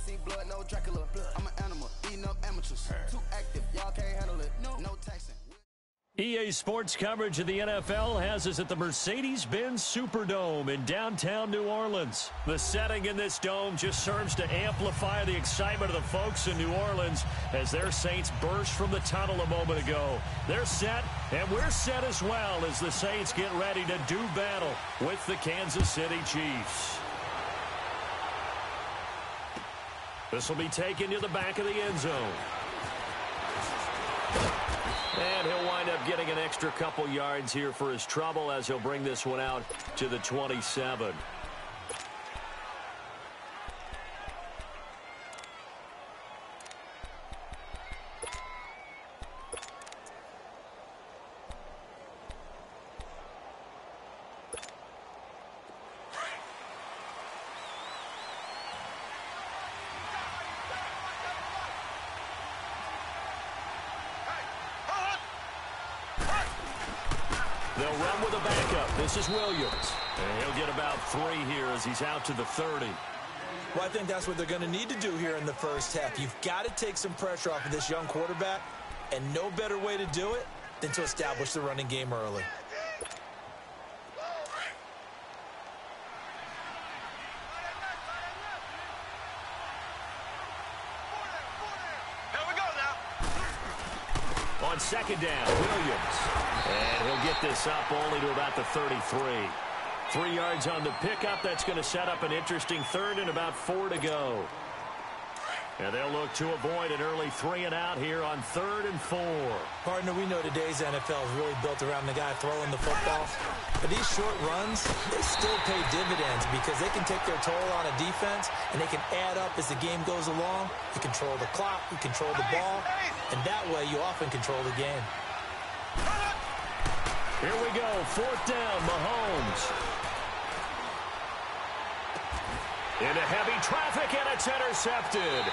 see blood, no Dracula. I'm an animal, eating up amateurs. Too active, y'all can't handle it. No taxing. EA Sports coverage of the NFL has us at the Mercedes-Benz Superdome in downtown New Orleans. The setting in this dome just serves to amplify the excitement of the folks in New Orleans as their Saints burst from the tunnel a moment ago. They're set, and we're set as well as the Saints get ready to do battle with the Kansas City Chiefs. This will be taken to the back of the end zone. And he'll wind up getting an extra couple yards here for his trouble as he'll bring this one out to the 27. They'll run with a backup. This is Williams. And he'll get about 3 here as he's out to the 30. Well, I think that's what they're going to need to do here in the first half. You've got to take some pressure off of this young quarterback, and no better way to do it than to establish the running game early. On second down, Williams. And he'll get this up only to about the 33. 3 yards on the pickup. That's going to set up an interesting third and about 4 to go. And they'll look to avoid an early 3 and out here on 3rd and 4. Partner, we know today's NFL is really built around the guy throwing the football. But these short runs, they still pay dividends because they can take their toll on a defense and they can add up as the game goes along. You control the clock, you control the ball, and that way you often control the game. Here we go, 4th down, Mahomes. Into heavy traffic, and it's intercepted.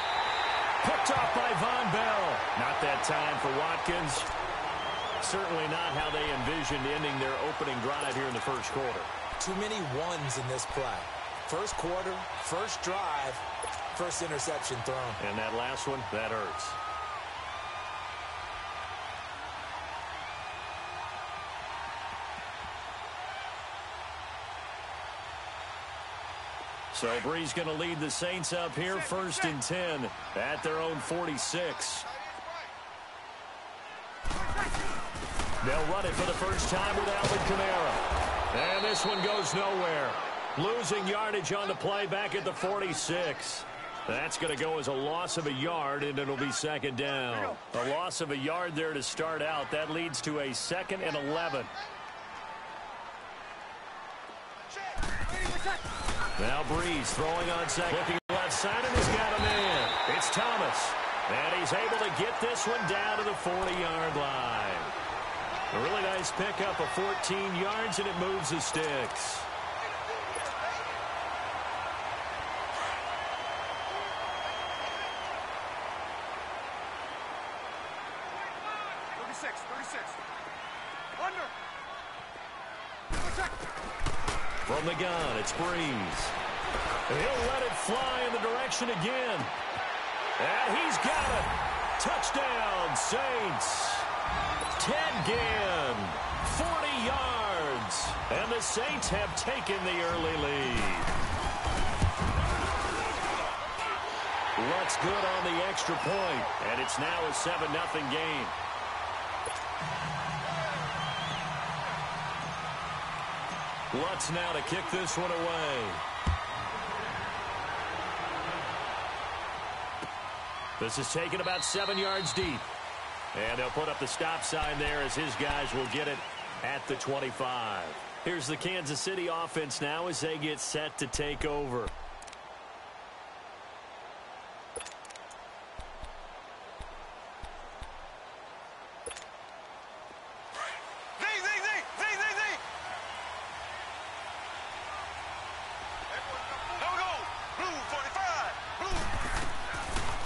Picked off by Von Bell. Not that time for Watkins. Certainly not how they envisioned ending their opening drive here in the first quarter. Too many ones in this play. First quarter, first drive, first interception thrown. And that last one, that hurts. So Bree's going to lead the Saints up here, 1st and 10 at their own 46. They'll run it for the first time with Alvin Kamara. And this one goes nowhere. Losing yardage on the play back at the 46. That's going to go as a loss of a yard, and it'll be 2nd down. A loss of a yard there to start out. That leads to a 2nd and 11. Now Breeze throwing on second. Looking left side, and he's got a man. It's Thomas. And he's able to get this one down to the 40-yard line. A really nice pickup of 14 yards, and it moves the sticks. From the gun, it's Breeze. He'll let it fly in the direction again. And he's got it. Touchdown, Saints. Ted Ginn, 40 yards. And the Saints have taken the early lead. Looks good on the extra point. And it's now a 7-0 game. Lutz now to kick this one away. This is taken about 7 yards deep. And they'll put up the stop sign there as his guys will get it at the 25. Here's the Kansas City offense now as they get set to take over.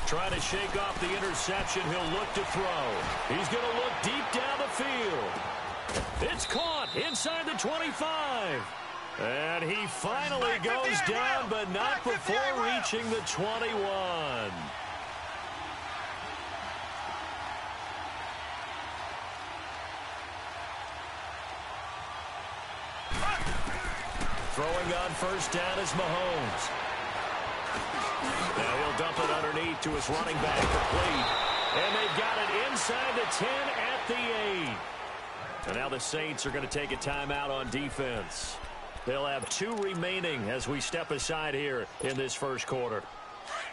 Trying to shake off the interception. He'll look to throw. He's going to look deep down the field. It's caught inside the 25. And he finally goes down, but not before reaching the 21. Throwing on first down is Mahomes. Now he'll dump it underneath to his running back, complete. And they've got it inside the 10 at the 8. And now the Saints are going to take a timeout on defense. They'll have 2 remaining as we step aside here in this first quarter.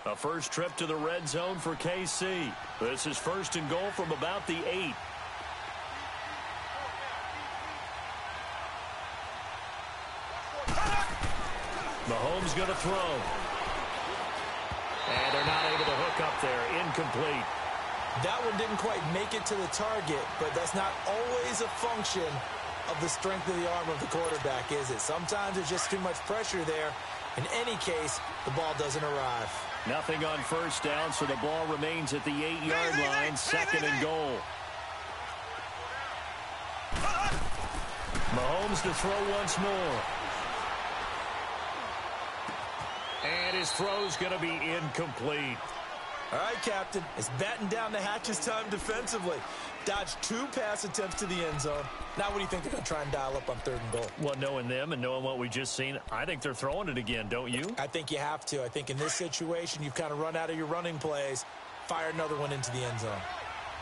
A first trip to the red zone for KC. This is first and goal from about the 8. Mahomes going to throw. And they're not able to hook up there. Incomplete. That one didn't quite make it to the target, but that's not always a function of the strength of the arm of the quarterback, is it? Sometimes there's just too much pressure there. In any case, the ball doesn't arrive. Nothing on first down, so the ball remains at the 8-yard line, second and goal. Mahomes to throw once more. And his throw's going to be incomplete. All right, Captain. It's batten down the hatches time defensively. Dodged 2 pass attempts to the end zone. Now what do you think they're going to try and dial up on 3rd and goal? Well, knowing them and knowing what we just seen, I think they're throwing it again, don't you? I think you have to. I think in this situation, you've kind of run out of your running plays. Fire another one into the end zone.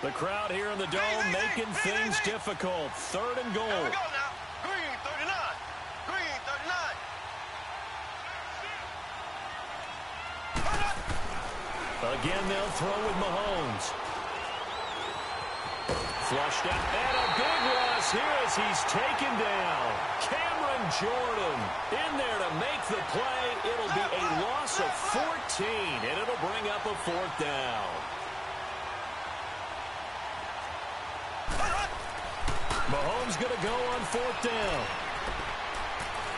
The crowd here in the dome making things difficult. 3rd and goal. Here we go now. Green 39. Green 39. Again, they'll throw with Mahomes. Flushed out. And a big loss here as he's taken down. Cameron Jordan in there to make the play. It'll be a loss of 14, and it'll bring up a 4th down. Mahomes going to go on 4th down.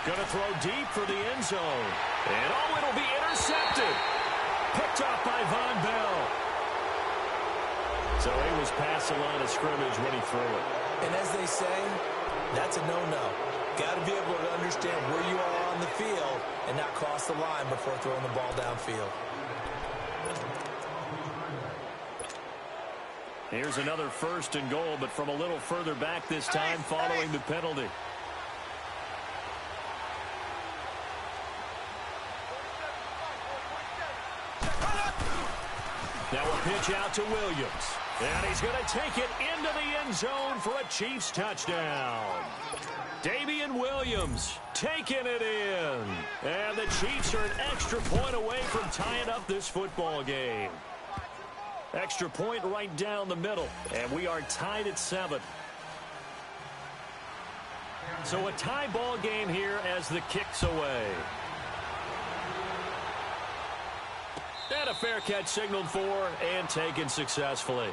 Going to throw deep for the end zone. And oh, it'll be intercepted. Picked off by Von Bell. So he was past the line of scrimmage when he threw it. And as they say, that's a no-no. Got to be able to understand where you are on the field and not cross the line before throwing the ball downfield. Here's another 1st and goal, but from a little further back this time following the penalty. Now a pitch out to Williams. And he's going to take it into the end zone for a Chiefs touchdown. Damian Williams taking it in. And the Chiefs are an extra point away from tying up this football game. Extra point right down the middle. And we are tied at 7. So a tie ball game here as the kick's away. And a fair catch signaled for and taken successfully.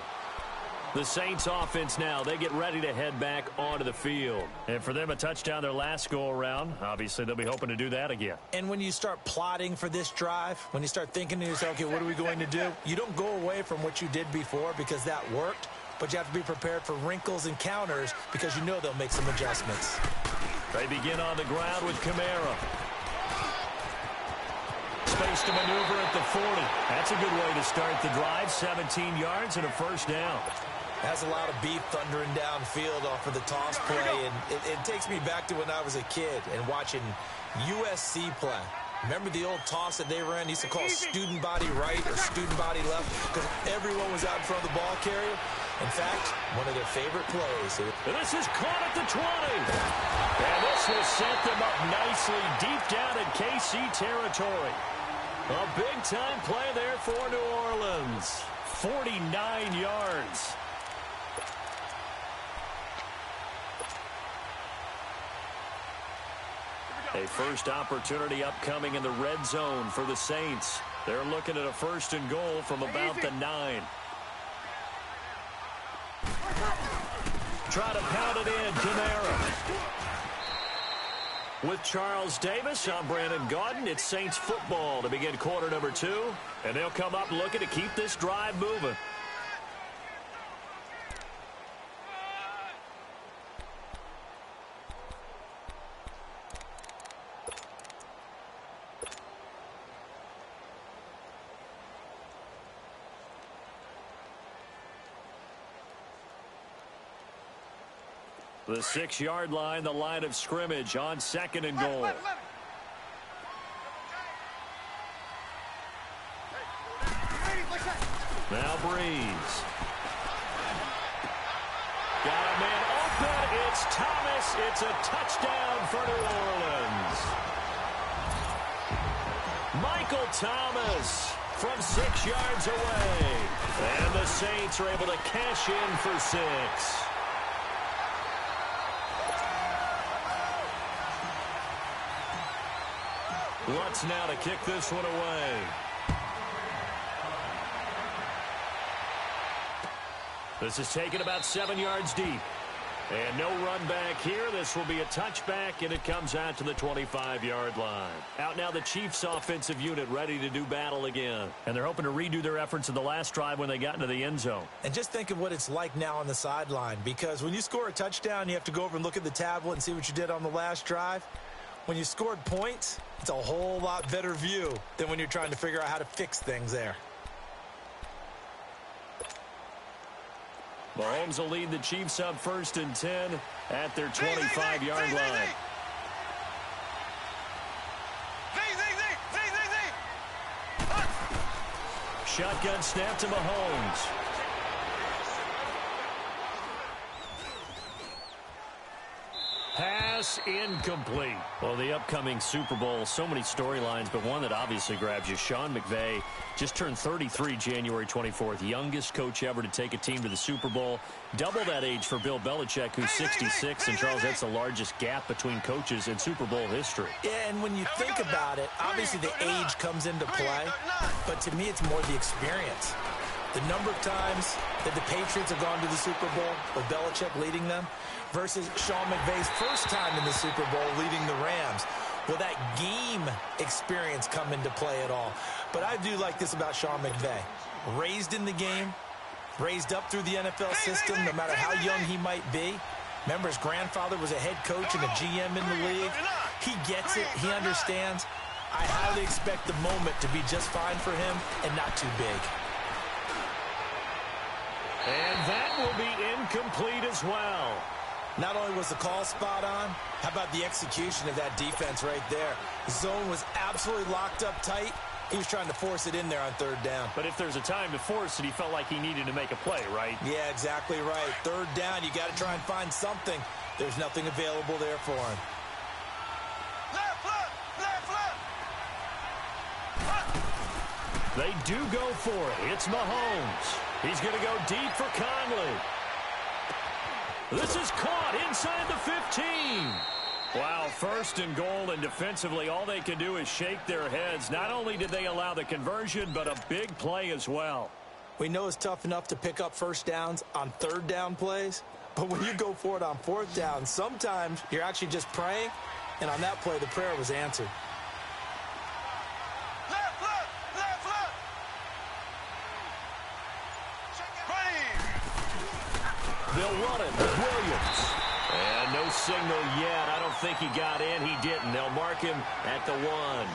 The Saints offense now, they get ready to head back onto the field. And for them, a touchdown their last go-around. Obviously, they'll be hoping to do that again. And when you start plotting for this drive, when you start thinking to yourself, okay, what are we going to do? You don't go away from what you did before because that worked, but you have to be prepared for wrinkles and counters because you know they'll make some adjustments. They begin on the ground with Kamara. Space to maneuver at the 40. That's a good way to start the drive. 17 yards and a 1st down. Has a lot of beef thundering downfield off of the toss play, and it takes me back to when I was a kid and watching USC play. Remember the old toss that they ran? They used to call student body right or student body left because everyone was out in front of the ball carrier. In fact, one of their favorite plays. And this is caught at the 20. And this will set them up nicely deep down in KC territory. A big-time play there for New Orleans. 49 yards. A first opportunity upcoming in the red zone for the Saints. They're looking at a 1st and goal from about the 9. Try to pound it in, Kamara. With Charles Davis, I'm Brandon Gaudin. It's Saints football to begin quarter number 2. And they'll come up looking to keep this drive moving. The 6-yard line, the line of scrimmage on 2nd and goal. Now Breeze. Got a man open. It's Thomas. It's a touchdown for New Orleans. Michael Thomas from 6 yards away. And the Saints are able to cash in for 6. Lutz now to kick this one away. This is taken about 7 yards deep. And no run back here. This will be a touchback, and it comes out to the 25-yard line. Out now the Chiefs' offensive unit ready to do battle again. And they're hoping to redo their efforts in the last drive when they got into the end zone. And just think of what it's like now on the sideline, because when you score a touchdown, you have to go over and look at the tablet and see what you did on the last drive. When you scored points, it's a whole lot better view than when you're trying to figure out how to fix things there. Mahomes will lead the Chiefs up 1st and 10 at their 25-yard line. Shotgun snap to Mahomes. Pass incomplete. Well, the upcoming Super Bowl, so many storylines, but one that obviously grabs you. Sean McVay just turned 33 January 24th. Youngest coach ever to take a team to the Super Bowl. Double that age for Bill Belichick, who's 66. And, Charles, that's the largest gap between coaches in Super Bowl history. Yeah, and when you think about it, obviously the age comes into play. But to me, it's more the experience. The number of times that the Patriots have gone to the Super Bowl with Belichick leading them versus Sean McVay's first time in the Super Bowl leading the Rams. Will that game experience come into play at all? But I do like this about Sean McVay. Raised in the game, raised up through the NFL system, no matter how young he might be. Remember, his grandfather was a head coach and a GM in the league. He gets it. He understands. I highly expect the moment to be just fine for him and not too big. And that will be incomplete as well. Not only was the call spot on, how about the execution of that defense right there? The zone was absolutely locked up tight. He was trying to force it in there on 3rd down. But if there's a time to force it, he felt like he needed to make a play, right? Yeah, exactly right. 3rd down, you got to try and find something. There's nothing available there for him. Left foot! They do go for it. It's Mahomes. He's going to go deep for Conley. This is caught inside the 15. Wow, 1st and goal, and defensively all they can do is shake their heads. Not only did they allow the conversion, but a big play as well. We know it's tough enough to pick up 1st downs on 3rd down plays, but when you go for it on 4th down, sometimes you're actually just praying, and on that play the prayer was answered. They'll run it with Williams. And no signal yet. I don't think he got in. He didn't. They'll mark him at the 1.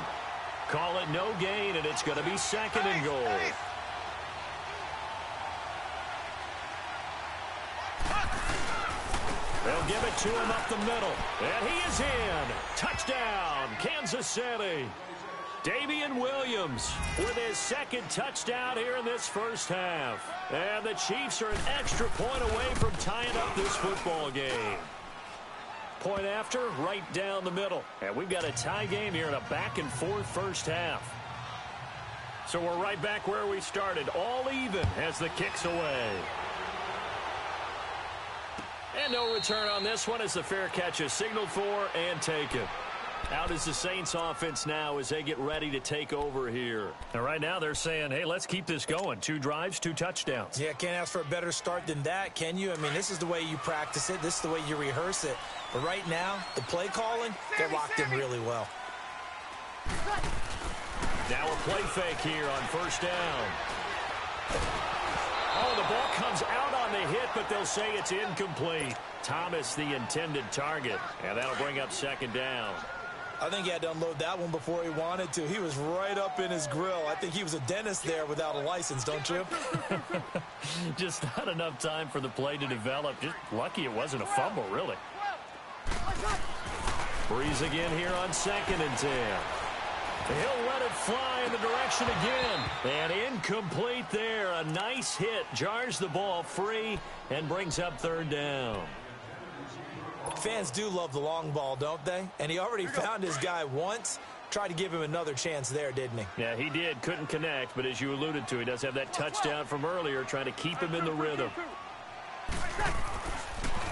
Call it no gain, and it's going to be 2nd and goal. They'll give it to him up the middle. And he is in. Touchdown, Kansas City. Damian Williams with his 2nd touchdown here in this first half. And the Chiefs are an extra point away from tying up this football game. Point after, right down the middle. And we've got a tie game here in a back-and-forth first half. So we're right back where we started, all even as the kick's away. And no return on this one as the fair catch is signaled for and taken. Out is the Saints offense now as they get ready to take over here. And right now they're saying, hey, let's keep this going. 2 drives, 2 touchdowns. Yeah, can't ask for a better start than that, can you? I mean, this is the way you practice it. This is the way you rehearse it. But right now, the play calling, they're locked in really well. Now a play fake here on 1st down. Oh, the ball comes out on the hit, but they'll say it's incomplete. Thomas, the intended target. And that'll bring up 2nd down. I think he had to unload that one before he wanted to. He was right up in his grill. I think he was a dentist there without a license, don't you? Just not enough time for the play to develop. Just lucky it wasn't a fumble, really. Breeze again here on 2nd and 10. He'll let it fly in the direction again. And incomplete there. A nice hit. Jars the ball free and brings up 3rd down. Fans do love the long ball, don't they? And he already found his guy once. Tried to give him another chance there, didn't he? Yeah, he did. Couldn't connect, but as you alluded to, he does have that touchdown from earlier, trying to keep him in the rhythm.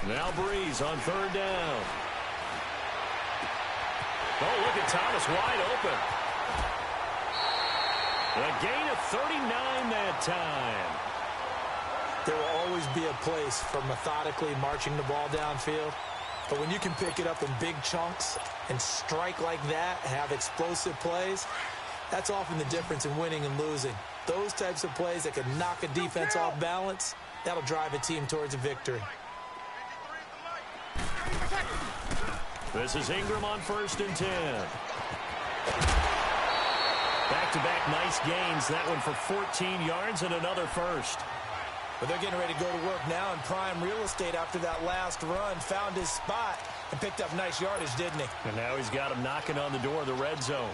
Now Breeze on 3rd down. Oh, look at Thomas wide open. A gain of 39 that time. There will always be a place for methodically marching the ball downfield. But when you can pick it up in big chunks and strike like that, have explosive plays, that's often the difference in winning and losing. Those types of plays that can knock a defense off balance, that'll drive a team towards a victory. This is Ingram on 1st and 10. Back-to-back nice gains. That one for 14 yards and another first. But they're getting ready to go to work now in prime real estate after that last run. Found his spot and picked up nice yardage, didn't he? And now he's got him knocking on the door of the red zone.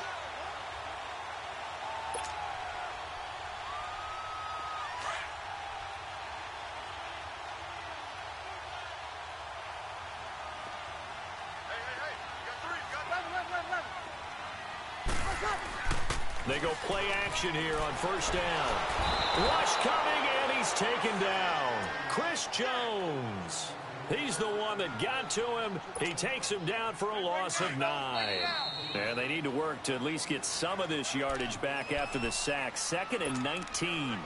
They go play action here on 1st down. Rush coming, and he's taken down. Chris Jones. He's the one that got to him. He takes him down for a loss of 9. And they need to work to at least get some of this yardage back after the sack. 2nd and 19.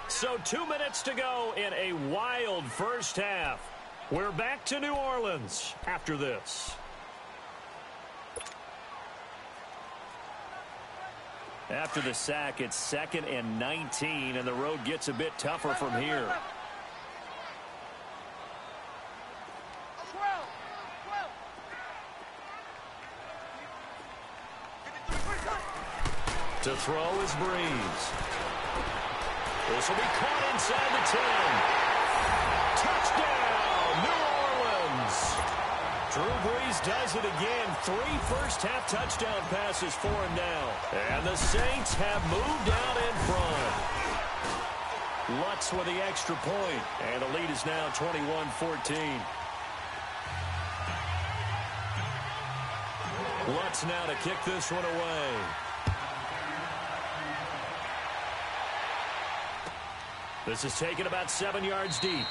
So 2 minutes to go in a wild first half. We're back to New Orleans after this. After the sack, it's 2nd and 19, and the road gets a bit tougher from here. To throw is Breeze. This will be caught inside the 10. Touchdown, New Orleans. Drew Brees does it again. 3 first-half touchdown passes for him now. And the Saints have moved out in front. Lutz with the extra point. And the lead is now 21-14. Lutz now to kick this one away. This is taken about 7 yards deep.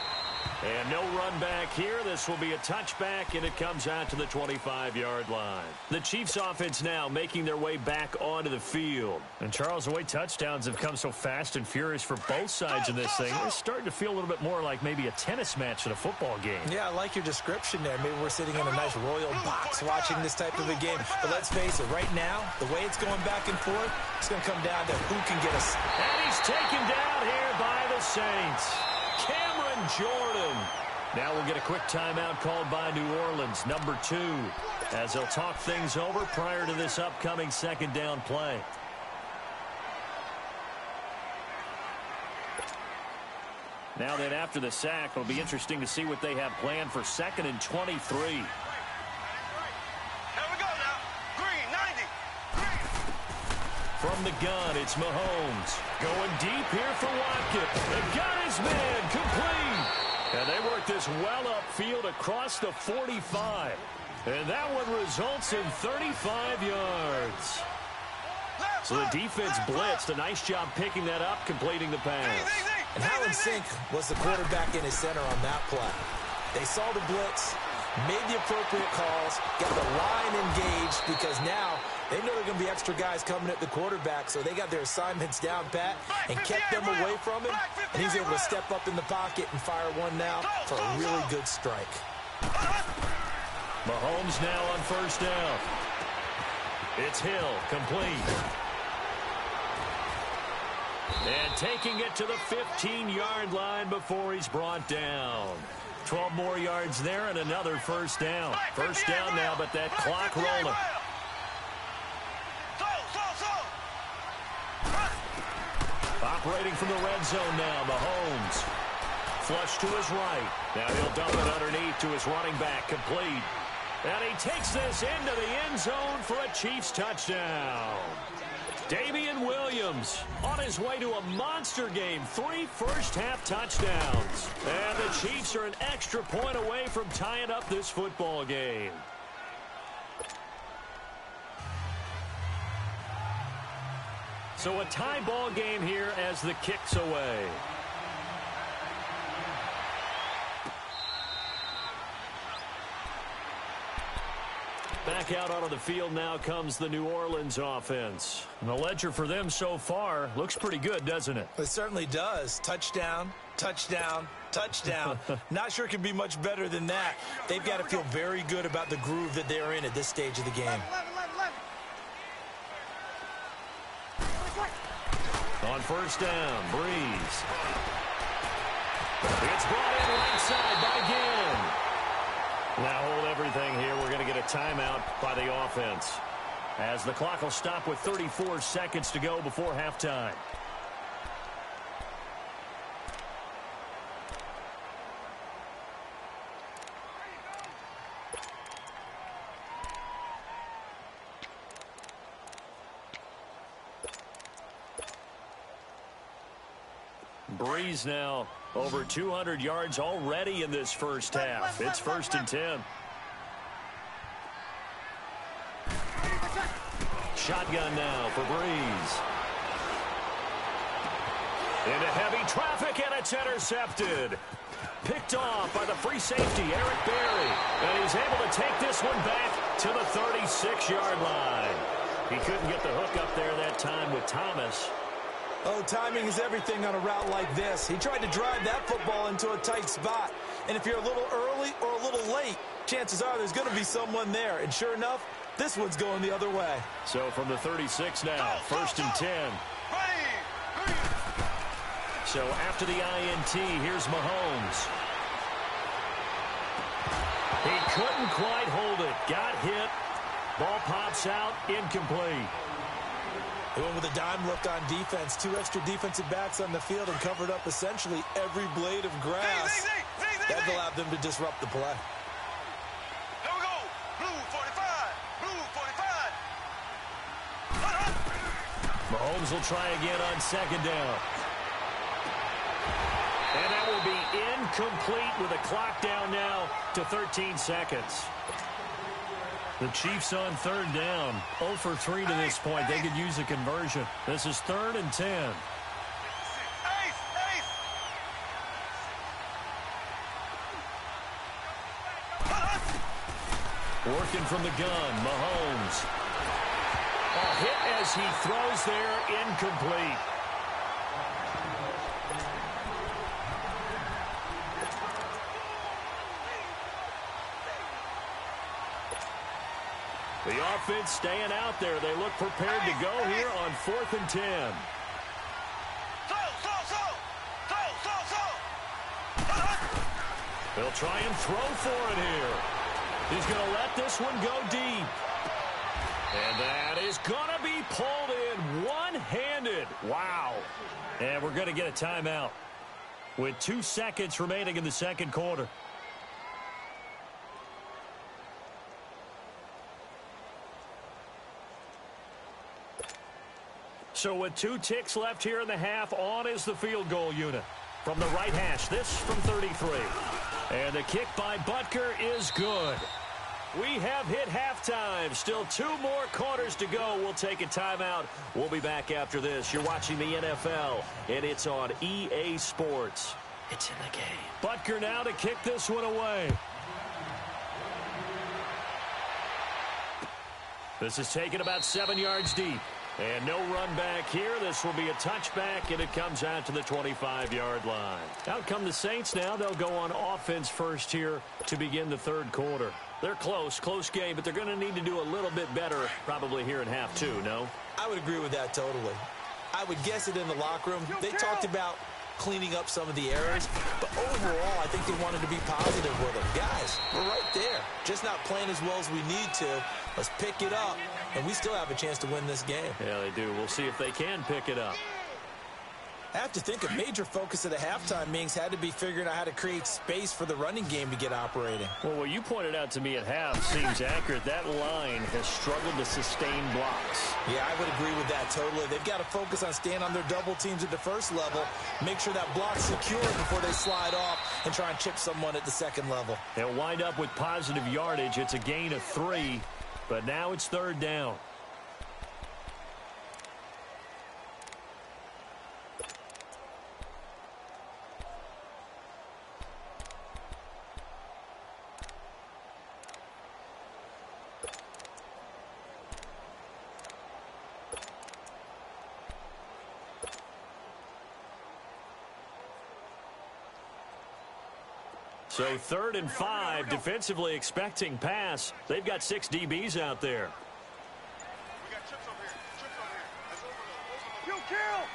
And no run back here. This will be a touchback, and it comes out to the 25-yard line. The Chiefs offense now making their way back onto the field. And Charles, the way touchdowns have come so fast and furious for both sides of this thing, it's starting to feel a little bit more like maybe a tennis match at a football game. Yeah, I like your description there. Maybe we're sitting in a nice royal box watching this type of a game. But let's face it, right now, the way it's going back and forth, it's going to come down to who can get us. And he's taken down here by the Saints. Cameron Jordan. Now we'll get a quick timeout called by New Orleans, number 2, as they'll talk things over prior to this upcoming 2nd down play. Now then, after the sack, it'll be interesting to see what they have planned for 2nd and 23. Here we go now. Green, 90. From the gun, it's Mahomes. Going deep here for Watkins. And got his man complete. And they work this well upfield across the 45. And that one results in 35 yards. So the defense blitzed. A nice job picking that up, completing the pass. And how in sync was the quarterback in his center on that play? They saw the blitz, made the appropriate calls, got the line engaged, because now they know there are going to be extra guys coming at the quarterback, so they got their assignments down pat and kept them away from him, and he's able to step up in the pocket and fire one now for a really good strike. Mahomes now on 1st down. It's Hill, complete. And taking it to the 15-yard line before he's brought down. 12 more yards there and another 1st down. 1st down now, but that clock rolling. Operating from the red zone now, Mahomes. Flush to his right. Now he'll dump it underneath to his running back, complete. And he takes this into the end zone for a Chiefs touchdown. Damian Williams on his way to a monster game. 3 first-half touchdowns. And the Chiefs are an extra point away from tying up this football game. So a tie ball game here as the kick's away. Back out onto the field now comes the New Orleans offense. And the ledger for them so far looks pretty good, doesn't it? It certainly does. Touchdown, touchdown, touchdown. Not sure it can be much better than that. They've got to feel very good about the groove that they're in at this stage of the game. On first down, Breeze. It's brought in right side by Ginn. Now hold everything here. We're going to get a timeout by the offense, as the clock will stop with 34 seconds to go before halftime. Breeze now over 200 yards already in this first half. It's 1st and 10. Shotgun now for Breeze. Into heavy traffic, and it's intercepted. Picked off by the free safety, Eric Berry. And he's able to take this one back to the 36-yard line. He couldn't get the hook up there that time with Thomas. Oh, timing is everything on a route like this. He tried to drive that football into a tight spot. And if you're a little early or a little late, chances are there's going to be someone there. And sure enough, this one's going the other way. So from the 36 now, 1st and 10. So after the INT, here's Mahomes. He couldn't quite hold it. Got hit. Ball pops out, incomplete. They went with a dime look on defense. 2 extra defensive backs on the field and covered up essentially every blade of grass. That allowed them to disrupt the play. There we go. Blue 45. Blue 45. Mahomes will try again on 2nd down. And that will be incomplete with a clock down now to 13 seconds. The Chiefs on 3rd down. 0 for 3 to this point. They could use a conversion. This is 3rd and 10. Working from the gun, Mahomes. A hit as he throws there, incomplete. The offense staying out there. They look prepared to go here on 4th and 10. They'll try and throw for it here. He's going to let this one go deep. And that is going to be pulled in one-handed. Wow. And we're going to get a timeout with 2 seconds remaining in the 2nd quarter. So with 2 ticks left here in the half, on is the field goal unit. From the right hash, this from 33. And the kick by Butker is good. We have hit halftime. Still 2 more quarters to go. We'll take a timeout. We'll be back after this. You're watching the NFL, and it's on EA Sports. It's in the game. Butker now to kick this one away. This is taken about 7 yards deep. And no run back here. This will be a touchback, and it comes out to the 25-yard line. Out come the Saints now. They'll go on offense first here to begin the 3rd quarter. They're close game, but they're going to need to do a little bit better probably here in half 2, no? I would agree with that totally. I would guess it in the locker room. They talked about cleaning up some of the errors, but overall, I think they wanted to be positive with them. Guys, we're right there. Just not playing as well as we need to. Let's pick it up, and we still have a chance to win this game. Yeah, they do. We'll see if they can pick it up. I have to think a major focus of the halftime meetings had to be figuring out how to create space for the running game to get operating. Well, what you pointed out to me at half seems accurate. That line has struggled to sustain blocks. Yeah, I would agree with that totally. They've got to focus on staying on their double teams at the first level, make sure that block's secure before they slide off and try and chip someone at the second level. They'll wind up with positive yardage. It's a gain of 3, but now it's 3rd down. So 3rd and 5, defensively expecting pass. They've got 6 DBs out there. We got chips over here. Chips over here. Let's overload. You kill!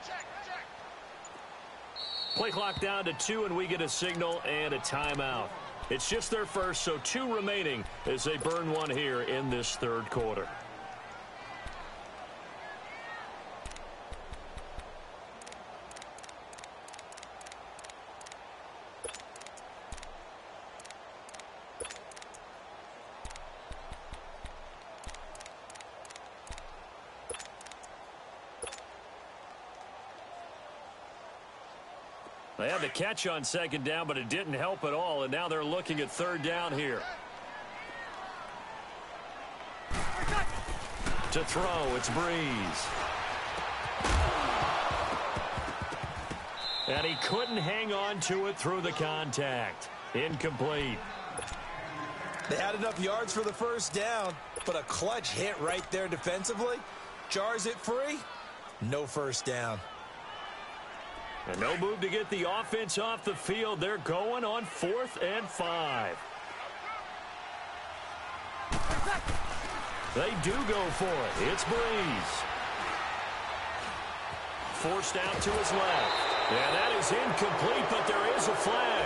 Check. Play clock down to 2, and we get a signal and a timeout. It's just their first, so 2 remaining as they burn one here in this 3rd quarter. They had the catch on 2nd down, but it didn't help at all, and now they're looking at 3rd down here. To throw, it's Breeze. And he couldn't hang on to it through the contact. Incomplete. They had enough yards for the 1st down, but a clutch hit right there defensively. Jars it free. No 1st down. And no move to get the offense off the field. They're going on 4th and 5. They do go for it. It's Breeze. Forced out to his left. Yeah, that is incomplete, but there is a flag.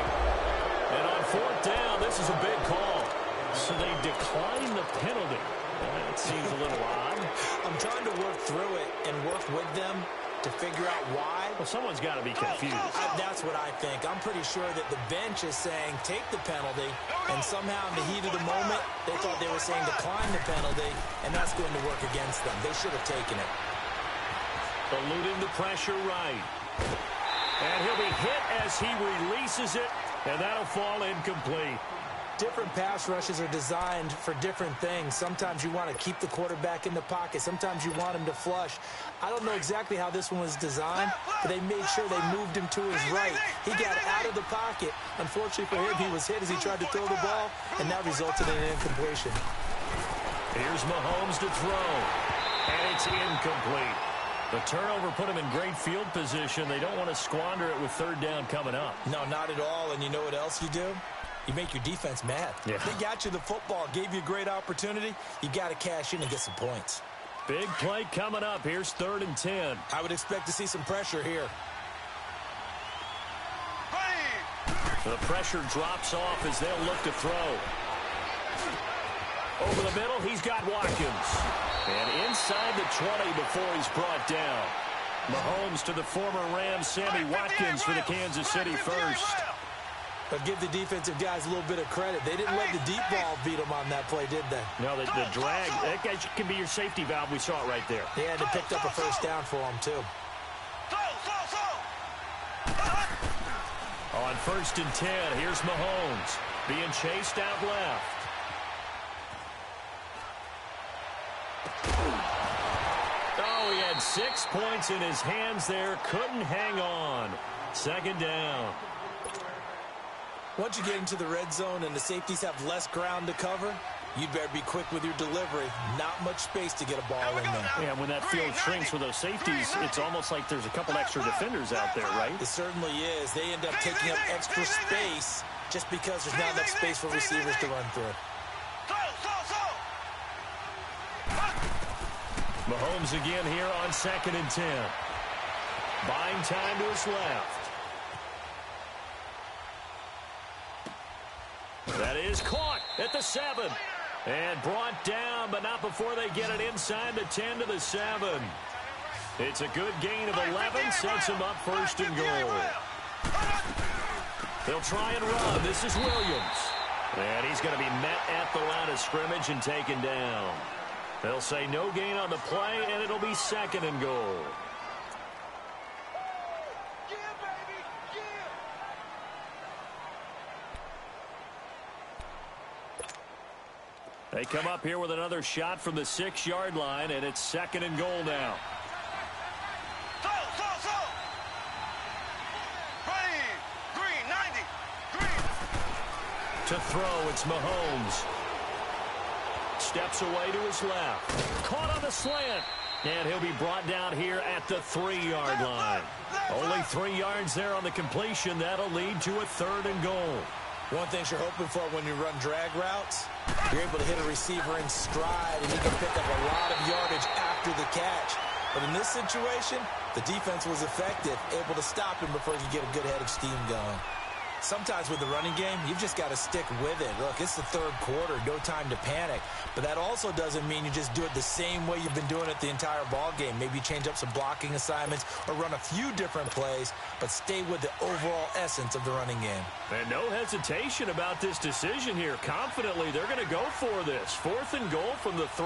And on 4th down, this is a big call. So they decline the penalty. That seems a little odd. I'm trying to work through it and work with them to figure out why. Well, someone's got to be confused. That's what I think. I'm pretty sure that the bench is saying take the penalty, and somehow in the heat of the moment, they thought they were saying decline the penalty, and that's going to work against them. They should have taken it. Eluding the pressure right. And he'll be hit as he releases it, and that'll fall incomplete. Different pass rushes are designed for different things. Sometimes you want to keep the quarterback in the pocket. Sometimes you want him to flush. I don't know exactly how this one was designed, but they made sure they moved him to his right. He got out of the pocket. Unfortunately for him, he was hit as he tried to throw the ball, and that resulted in an incompletion. Here's Mahomes to throw, and it's incomplete. The turnover put him in great field position. They don't want to squander it with 3rd down coming up. No, not at all. And you know what else you do? You make your defense mad. Yeah. They got you the football, gave you a great opportunity. You got to cash in and get some points. Big play coming up. Here's 3rd and 10. I would expect to see some pressure here. The pressure drops off as they'll look to throw. Over the middle, he's got Watkins. And inside the 20 before he's brought down. Mahomes to the former Rams, Sammy Watkins for the Kansas City first. But give the defensive guys a little bit of credit. They didn't let the deep ball beat them on that play, did they? No, the drag, that guy can be your safety valve. We saw it right there. Yeah, and it picked up a 1st down for them, too. On 1st and 10, here's Mahomes being chased out left. Oh, he had 6 points in his hands there. Couldn't hang on. 2nd down. Once you get into the red zone and the safeties have less ground to cover, you'd better be quick with your delivery. Not much space to get a ball in there. Yeah, when that field shrinks with those safeties, it's almost like there's a couple extra defenders out there, right? It certainly is. They end up taking up extra space just because there's not enough space for receivers to run through. Mahomes again here on 2nd and 10. Buying time to his left. That is caught at the 7. And brought down, but not before they get it inside the 10 to the 7. It's a good gain of 11, sets him up first and goal. They'll try and run. This is Williams. And he's going to be met at the line of scrimmage and taken down. They'll say no gain on the play, and it'll be second and goal. They come up here with another shot from the 6-yard line, and it's second and goal now. To throw, it's Mahomes. Steps away to his left. Caught on the slant. And he'll be brought down here at the 3-yard line. Only 3 yards there on the completion. That'll lead to a third and goal. One thing you're hoping for when you run drag routes, you're able to hit a receiver in stride, and he can pick up a lot of yardage after the catch. But in this situation, the defense was effective, able to stop him before he could get a good head of steam going. Sometimes with the running game, you've just got to stick with it. Look, it's the third quarter, no time to panic. But that also doesn't mean you just do it the same way you've been doing it the entire ball game. Maybe change up some blocking assignments or run a few different plays, but stay with the overall essence of the running game. And no hesitation about this decision here. Confidently, they're going to go for this. 4th and goal from the 3.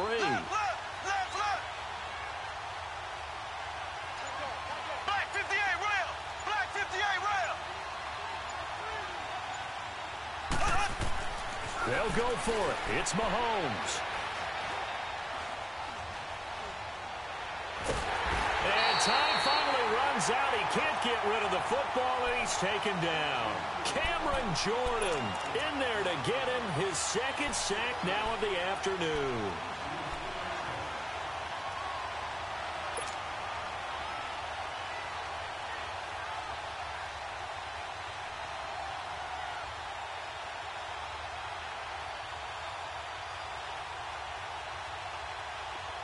They'll go for it. It's Mahomes. And time finally runs out. He can't get rid of the football, and he's taken down. Cameron Jordan in there to get him his 2nd sack now of the afternoon.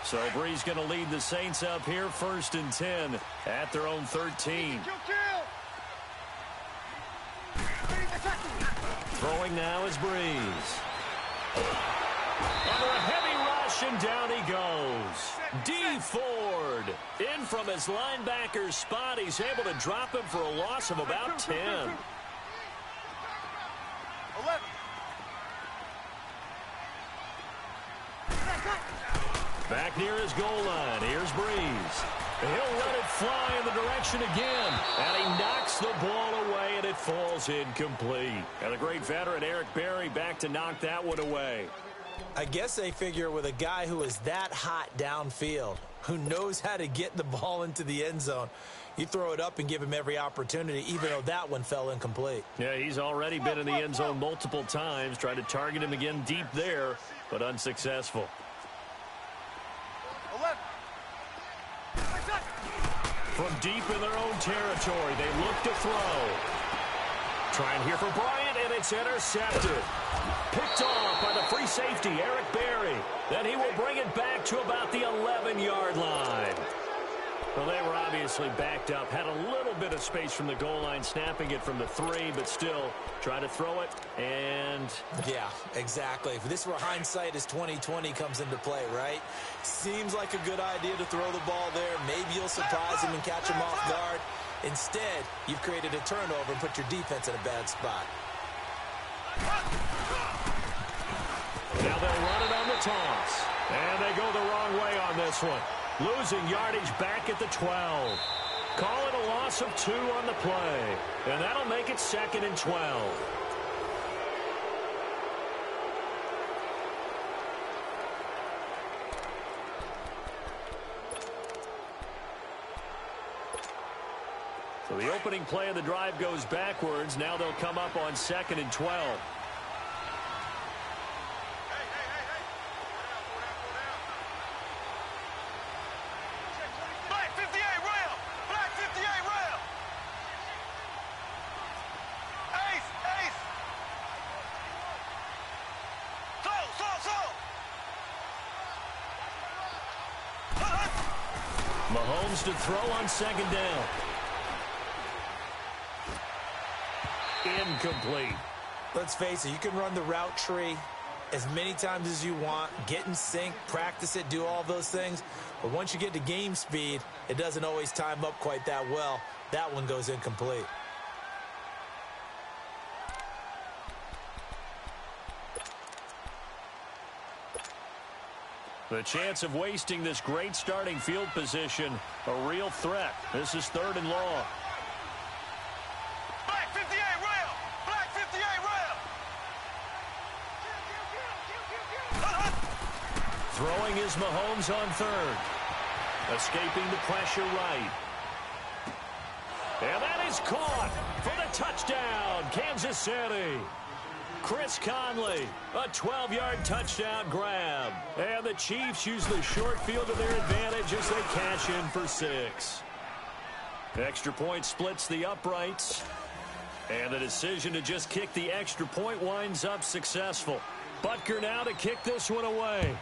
So Bree's going to lead the Saints up here 1st and 10 at their own 13. Throwing now is Breeze. Under a heavy rush, and down he goes. D. Ford in from his linebacker's spot. He's able to drop him for a loss of about 10. 11. Back near his goal line. Here's Breeze. He'll let it fly in the direction again. And he knocks the ball away, and it falls incomplete. And the great veteran Eric Berry back to knock that one away. I guess they figure with a guy who is that hot downfield, who knows how to get the ball into the end zone, you throw it up and give him every opportunity, even though that one fell incomplete. Yeah, he's already been in the end zone multiple times. Tried to target him again deep there, but unsuccessful. From deep in their own territory, they look to throw. Trying here for Bryant, and it's intercepted. Picked off by the free safety, Eric Berry. Then he will bring it back to about the 11-yard line. Well, they were obviously backed up. Had a little bit of space from the goal line, snapping it from the 3, but still try to throw it, and... Yeah, exactly. If this were hindsight as 2020 comes into play, right? Seems like a good idea to throw the ball there. Maybe you'll surprise him and catch him off guard. Instead, you've created a turnover and put your defense in a bad spot. Now they'll run it on the toss. And they go the wrong way on this one. Losing yardage back at the 12. Call it a loss of 2 on the play. And that'll make it 2nd and 12. So the opening play of the drive goes backwards. Now they'll come up on 2nd and 12. Mahomes to throw on 2nd down. Incomplete. Let's face it, you can run the route tree, as many times as you want, get in sync, practice it, do all those things. But once you get to game speed, it doesn't always time up quite that well. That one goes incomplete. The chance of wasting this great starting field position, a real threat. This is 3rd and long. Black 58 rail! Black 58 rail! Throwing is Mahomes on 3rd. Escaping the pressure right. And that is caught for the touchdown, Kansas City. Chris Conley, a 12-yard touchdown grab. And the Chiefs use the short field to their advantage as they cash in for 6. Extra point splits the uprights. And the decision to just kick the extra point winds up successful. Butker now to kick this one away.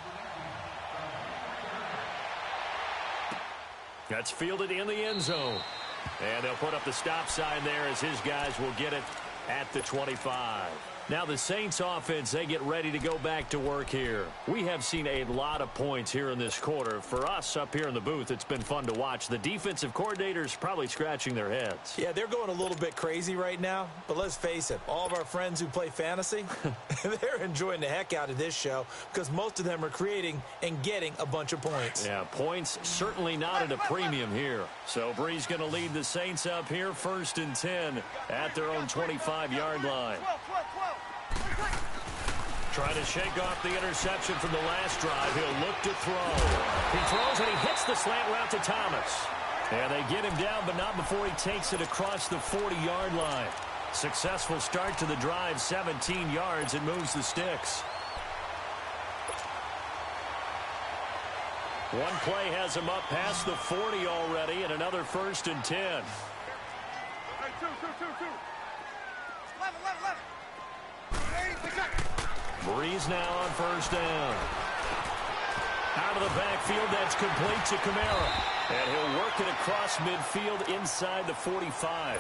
That's fielded in the end zone. And they'll put up the stop sign there as his guys will get it at the 25. Now the Saints offense, they get ready to go back to work here. We have seen a lot of points here in this quarter. For us up here in the booth, it's been fun to watch. The defensive coordinators probably scratching their heads. Yeah, they're going a little bit crazy right now. But let's face it, all of our friends who play fantasy, they're enjoying the heck out of this show because most of them are creating and getting a bunch of points. Yeah, points certainly not at a premium here. So Bree's going to lead the Saints up here 1st and 10 at their own 25-yard line. Trying to shake off the interception from the last drive. He'll look to throw. He throws and he hits the slant route to Thomas. And they get him down, but not before he takes it across the 40-yard line. Successful start to the drive, 17 yards, and moves the sticks. One play has him up past the 40 already, and another 1st and 10. Hey, two. 11. Breeze now on 1st down. Out of the backfield, that's complete to Kamara. And he'll work it across midfield inside the 45.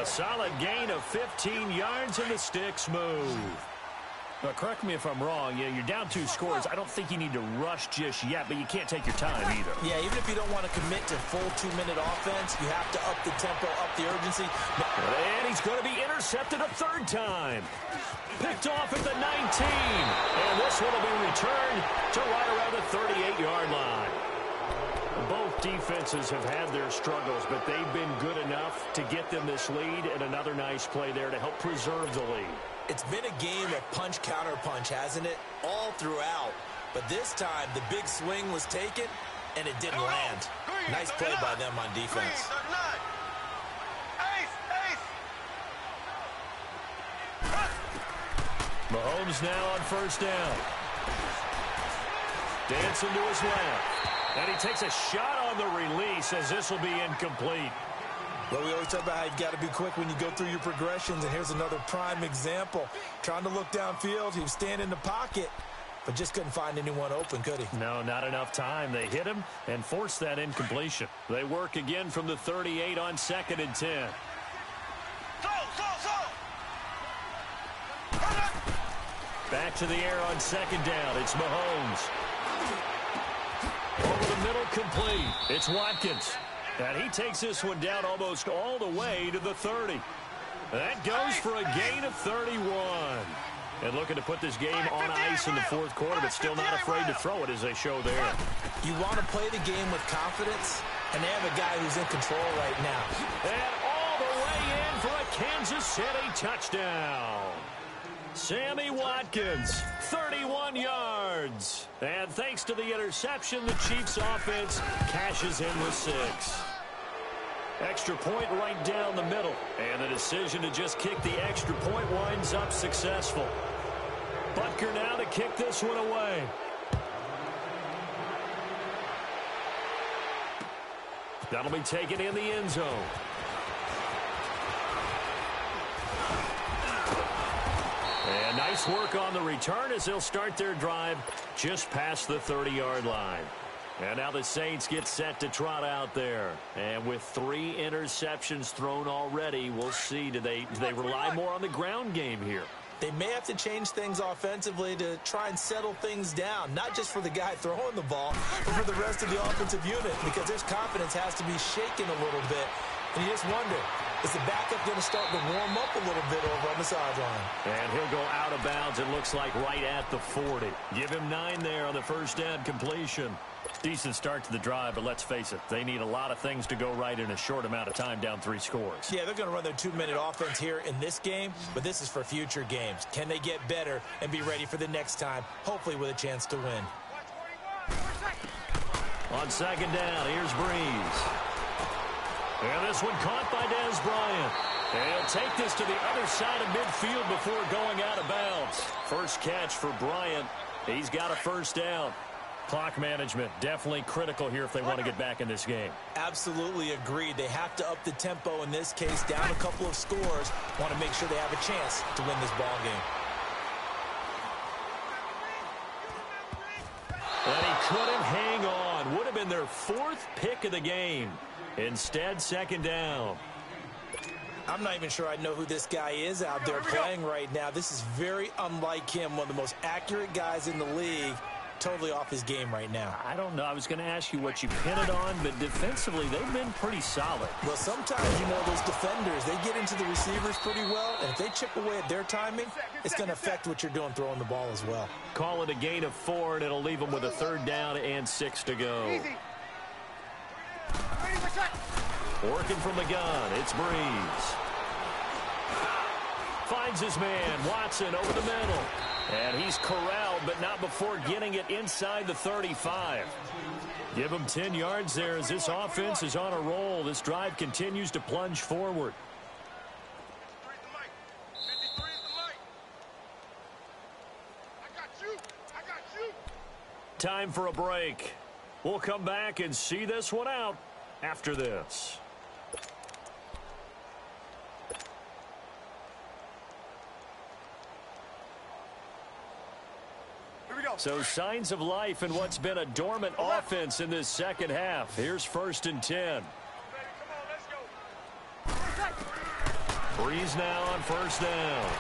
A solid gain of 15 yards, and the sticks move. Now, correct me if I'm wrong. Yeah, you're down 2 scores. I don't think you need to rush just yet, but you can't take your time either. Yeah, even if you don't want to commit to full 2-minute offense, you have to up the tempo, up the urgency. And he's going to be intercepted a 3rd time. Picked off at the 19. And this one will be returned to right around the 38-yard line. Both defenses have had their struggles, but they've been good enough to get them this lead, and another nice play there to help preserve the lead. It's been a game of punch-counter-punch, hasn't it? All throughout. But this time, the big swing was taken, and it didn't land. Nice play by them on defense. Mahomes now on 1st down. Dancing to his left. And he takes a shot on the release as this will be incomplete. Well, we always talk about how you've got to be quick when you go through your progressions, and here's another prime example. Trying to look downfield, he was standing in the pocket, but just couldn't find anyone open, could he? No, not enough time. They hit him and forced that incompletion. They work again from the 38 on 2nd and 10. Back to the air on 2nd down. It's Mahomes. Over the middle, complete. It's Watkins. And he takes this one down almost all the way to the 30. That goes for a gain of 31. And looking to put this game on ice in the 4th quarter, but still not afraid to throw it as they show there. You want to play the game with confidence, and they have a guy who's in control right now. And all the way in for a Kansas City touchdown. Sammy Watkins, 31 yards. And thanks to the interception, the Chiefs offense cashes in with 6. Extra point right down the middle. And the decision to just kick the extra point winds up successful. Butker now to kick this one away. That'll be taken in the end zone. And nice work on the return as they'll start their drive just past the 30-yard line. And now the Saints get set to trot out there. And with 3 interceptions thrown already, we'll see. Do they rely more on the ground game here? They may have to change things offensively to try and settle things down, not just for the guy throwing the ball, but for the rest of the offensive unit, because his confidence has to be shaken a little bit. And you just wonder, is the backup going to start to warm up a little bit over on the sideline? And he'll go out of bounds, it looks like, right at the 40. Give him 9 there on the first down completion. Decent start to the drive, but let's face it, they need a lot of things to go right in a short amount of time, down 3 scores. Yeah, they're going to run their 2-minute offense here in this game, but this is for future games. Can they get better and be ready for the next time, hopefully with a chance to win? On second down, here's Breeze. And this one caught by Dez Bryant. And he'll take this to the other side of midfield before going out of bounds. First catch for Bryant. He's got a first down. Clock management definitely critical here if they want to get back in this game. Absolutely agreed. They have to up the tempo in this case, down a couple of scores. Want to make sure they have a chance to win this ball game. And he couldn't hang on. Would have been their 4th pick of the game. Instead, second down. I'm not even sure I know who this guy is out there playing right now. This is very unlike him, one of the most accurate guys in the league. Totally off his game right now. I don't know. I was going to ask you what you pin it on, but defensively, they've been pretty solid. Well, sometimes, you know, those defenders, they get into the receivers pretty well, and if they chip away at their timing, it's going to affect what you're doing throwing the ball as well. Call it a gain of 4, and it'll leave them with a 3rd down and 6 to go. Working from the gun, it's Breeze. Finds his man, Watson, over the middle. And he's corralled, but not before getting it inside the 35. Give him 10 yards there as this offense is on a roll. This drive continues to plunge forward. Time for a break. We'll come back and see this one out after this. So signs of life in what's been a dormant offense in this second half. Here's 1st and 10. Breeze now on 1st down.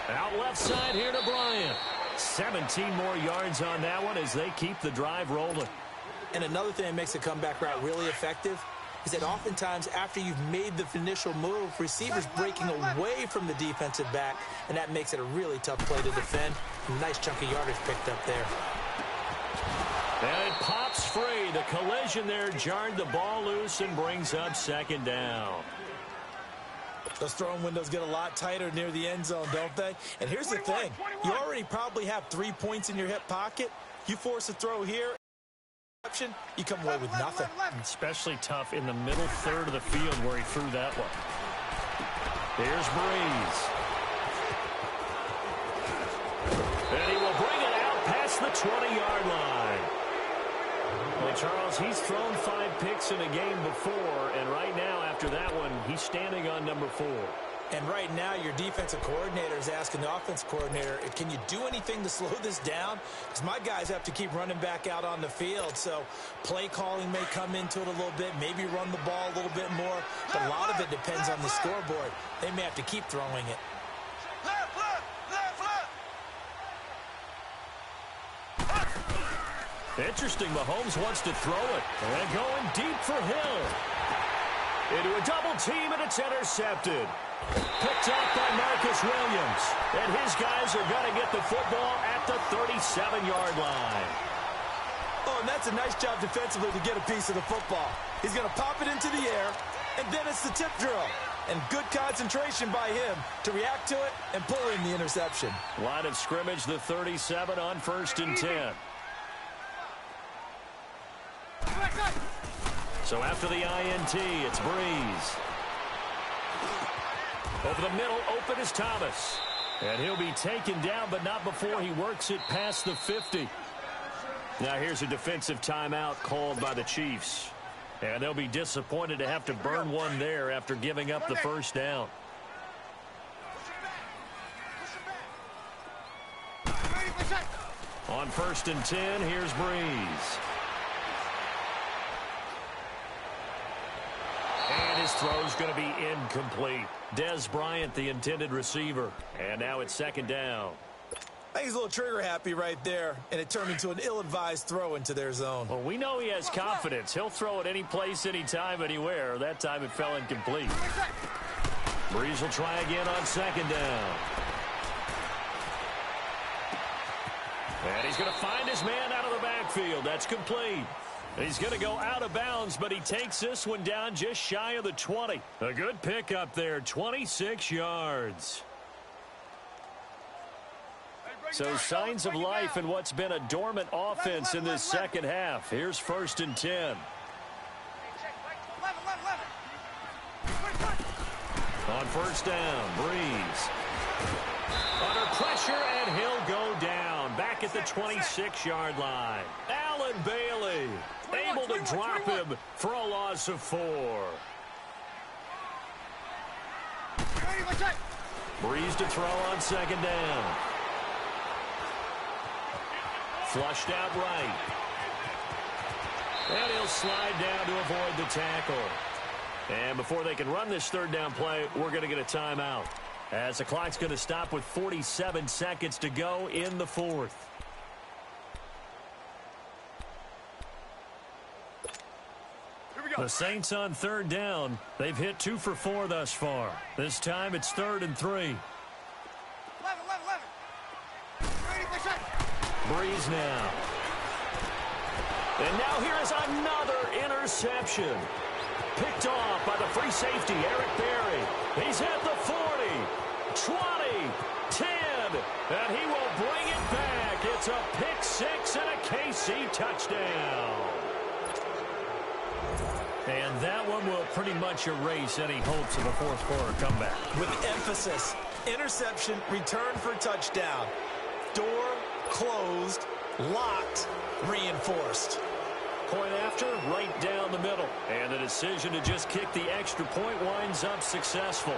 Out left side here to Bryant. 17 more yards on that one as they keep the drive rolling. And another thing that makes the comeback route really effective is that oftentimes after you've made the initial move, receivers breaking away from the defensive back, and that makes it a really tough play to defend. Nice chunk of yardage picked up there. And it pops free. The collision there jarred the ball loose and brings up 2nd down. Those throwing windows get a lot tighter near the end zone, don't they? And here's the thing. You already probably have 3 points in your hip pocket. You force a throw here, you come away with nothing. Especially tough in the middle third of the field where he threw that one. Here's Breeze. And he will bring it out past the 20-yard line. Well, Charles, he's thrown 5 picks in a game before, and right now after that one, he's standing on number 4. And right now, your defensive coordinator is asking the offense coordinator, can you do anything to slow this down? Because my guys have to keep running back out on the field. So play calling may come into it a little bit, maybe run the ball a little bit more. But a lot of it depends on the scoreboard. They may have to keep throwing it. Interesting, Mahomes wants to throw it. And going deep for Hill. Into a double team, and it's intercepted. Picked off by Marcus Williams. And his guys are going to get the football at the 37-yard line. Oh, and that's a nice job defensively to get a piece of the football. He's going to pop it into the air, and then it's the tip drill. And good concentration by him to react to it and pull in the interception. Line of scrimmage, the 37 on 1st and 10. So after the INT, it's Breeze. Over the middle, open is Thomas. And he'll be taken down, but not before he works it past the 50. Now here's a defensive timeout called by the Chiefs. And they'll be disappointed to have to burn one there after giving up the first down. On 1st and 10, here's Breeze. And His throw's going to be incomplete. Des Bryant, the intended receiver. And now it's second down. I think he's a little trigger happy right there, and it turned into an ill-advised throw into their zone. Well, we know he has confidence. He'll throw it any place, anytime, anywhere. That time it fell incomplete. Breeze will try again on second down. And he's going to find his man out of the backfield. That's complete. He's going to go out of bounds, but he takes this one down just shy of the 20. A good pickup there, 26 yards. So signs of life in what's been a dormant offense in this second half. Here's 1st and 10. On first down, Breeze. Under pressure, and he'll go down. Back at the 26-yard line. Allen Bailey able to drop him for a loss of 4. Breeze to throw on second down. Flushed out right. And he'll slide down to avoid the tackle. And before they can run this third down play, we're going to get a timeout, as the clock's going to stop with 47 seconds to go in the fourth. The Saints on third down. They've hit 2 for 4 thus far. This time it's 3rd and 3. Breeze now. And now here is another interception. Picked off by the free safety, Eric Berry. He's at the 40, 20, 10, and he will bring it back. It's a pick 6 and a KC touchdown. And that one will pretty much erase any hopes of a fourth quarter comeback. With emphasis, interception, return for touchdown. Door closed, locked, reinforced. Point after, right down the middle. And the decision to just kick the extra point winds up successful.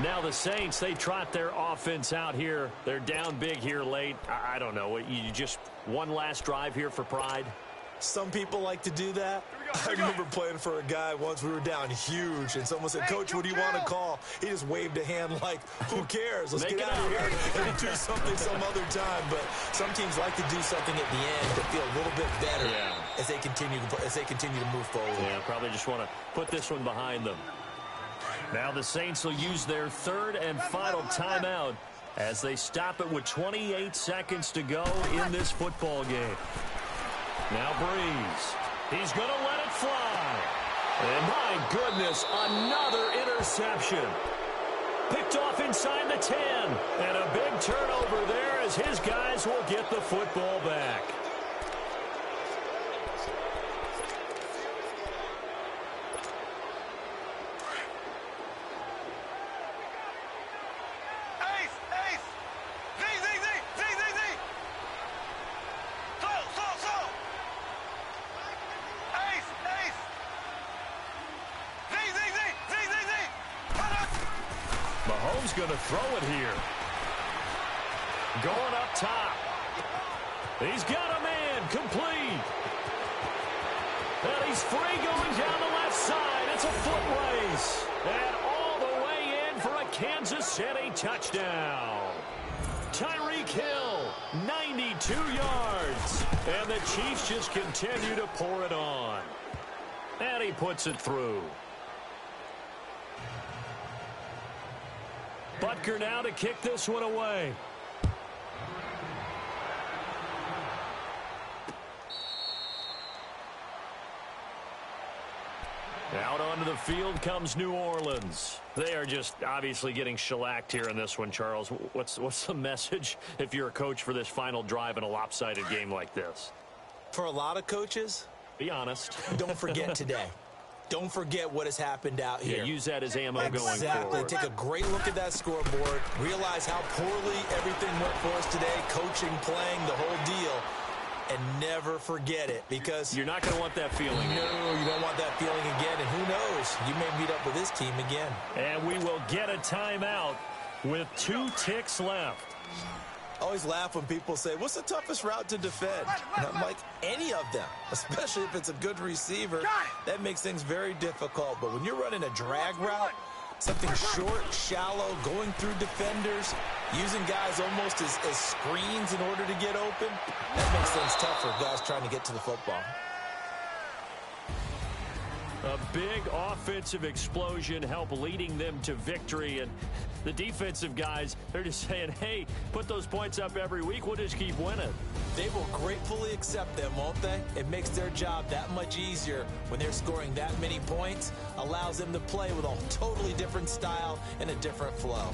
Now the Saints, they trot their offense out here. They're down big here late. I don't know. You just one last drive here for pride? Some people like to do that. I remember playing for a guy once. We were down huge, and someone said, "Coach, what do you want to call?" He just waved a hand like, "Who cares? Let's get out of here and do something some other time." But some teams like to do something at the end to feel a little bit better as they continue to move forward. Yeah, probably just want to put this one behind them. Now the Saints will use their third and final timeout as they stop it with 28 seconds to go in this football game. Now Breeze. He's going to let it fly. And my goodness, another interception. Picked off inside the 10. And a big turnover there as his guys will get the football back. Mahomes going to throw it here. Going up top. He's got a man complete. And he's free going down the left side. It's a foot race. And all the way in for a Kansas City touchdown. Tyreek Hill, 92 yards. And the Chiefs just continue to pour it on. And he puts it through. Butker now to kick this one away. Out onto the field comes New Orleans. They are just obviously getting shellacked here in this one, Charles. What's the message if you're a coach for this final drive in a lopsided game like this? For a lot of coaches, be honest. Don't forget today. Don't forget what has happened out here. Yeah, use that as ammo going forward. Exactly. Take a great look at that scoreboard. Realize how poorly everything went for us today. Coaching, playing, the whole deal. And never forget it, because you're not going to want that feeling. No, you don't want that feeling again. And who knows? You may meet up with this team again. And we will get a timeout with 2 ticks left. I always laugh when people say, what's the toughest route to defend? And I'm like, any of them, especially if it's a good receiver. That makes things very difficult. But when you're running a drag route, something short, shallow, going through defenders, using guys almost as screens in order to get open, that makes things tough for guys trying to get to the football. A big offensive explosion helped leading them to victory. And the defensive guys, they're just saying, hey, put those points up every week. We'll just keep winning. They will gratefully accept them, won't they? It makes their job that much easier when they're scoring that many points. Allows them to play with a totally different style and a different flow.